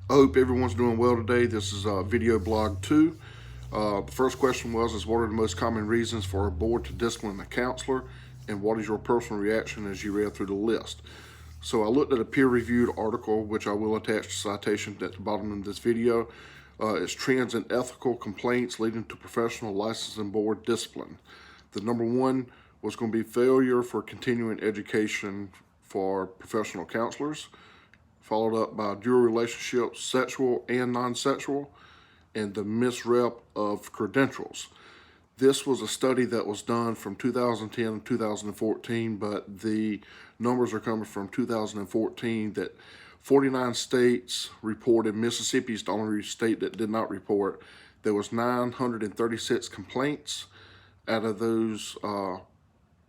I hope everyone's doing well today. This is video blog 2. The first question was, what are the most common reasons for a board to discipline a counselor, and what is your personal reaction as you read through the list? So I looked at a peer-reviewed article, which I will attach to citation at the bottom of this video. It's Trends in Ethical Complaints Leading to Professional Licensing Board Discipline. The number one was going to be failure for continuing education for professional counselors, followed up by dual relationships, sexual and non-sexual, and the misrep of credentials. This was a study that was done from 2010 and 2014, but the numbers are coming from 2014 that 49 states reported. Mississippi is the only state that did not report. There was 936 complaints. Out of those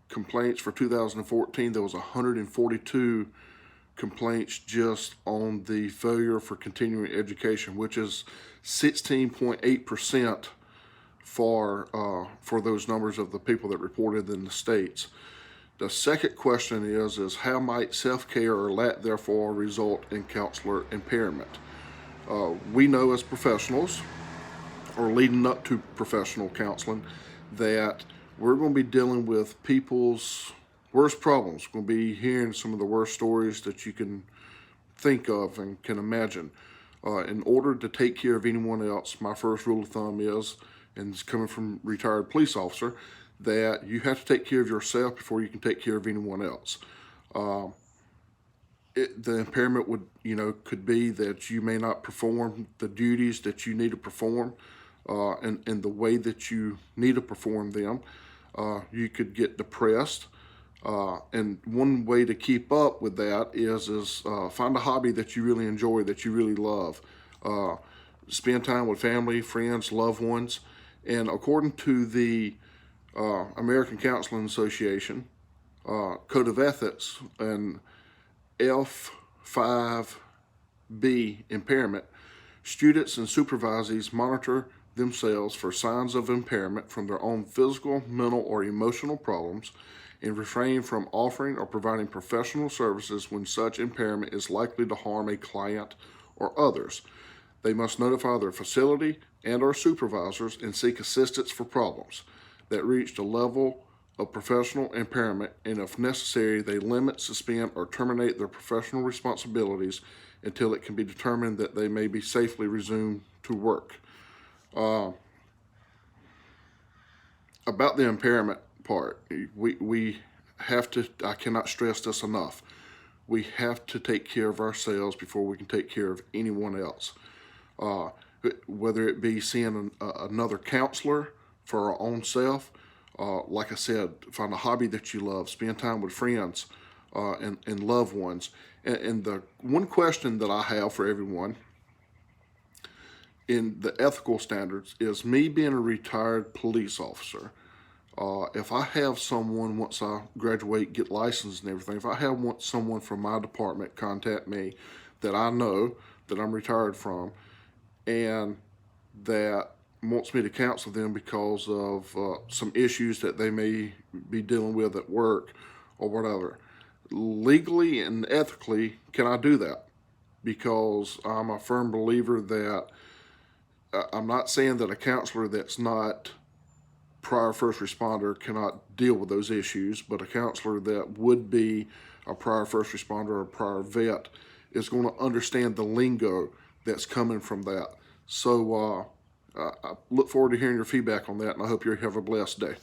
complaints for 2014, there was 142 complaints just on the failure for continuing education, which is 16.8% for those numbers of the people that reported in the states. The second question is how might self-care or lack therefore result in counselor impairment? We know as professionals, or leading up to professional counseling, that we're going to be dealing with people's worst problems. We're going to be hearing some of the worst stories that you can think of and can imagine. In order to take care of anyone else, my first rule of thumb is, and it's coming from a retired police officer, that you have to take care of yourself before you can take care of anyone else. The impairment could be that you may not perform the duties that you need to perform in the way that you need to perform them. You could get depressed. And one way to keep up with that is find a hobby that you really enjoy, that you really love. Spend time with family, friends, loved ones. And according to the American Counseling Association Code of Ethics and F5B impairment, students and supervisees monitor themselves for signs of impairment from their own physical, mental, or emotional problems, and refrain from offering or providing professional services when such impairment is likely to harm a client or others. They must notify their facility and or supervisors and seek assistance for problems that reach a level of professional impairment, and if necessary, they limit, suspend, or terminate their professional responsibilities until it can be determined that they may be safely resumed to work. About the impairment part, we have to, I cannot stress this enough, we have to take care of ourselves before we can take care of anyone else. Whether it be seeing another counselor for our own self, like I said, find a hobby that you love, spend time with friends and loved ones. And the one question that I have for everyone in the ethical standards is, me being a retired police officer, if I have someone, once I graduate, get licensed and everything, if I have someone from my department contact me that I know that I'm retired from and that wants me to counsel them because of some issues that they may be dealing with at work or whatever, legally and ethically, can I do that? Because I'm a firm believer that I'm not saying that a counselor that's not prior first responder cannot deal with those issues, but a counselor that would be a prior first responder or a prior vet is going to understand the lingo that's coming from that. So I look forward to hearing your feedback on that, and I hope you have a blessed day.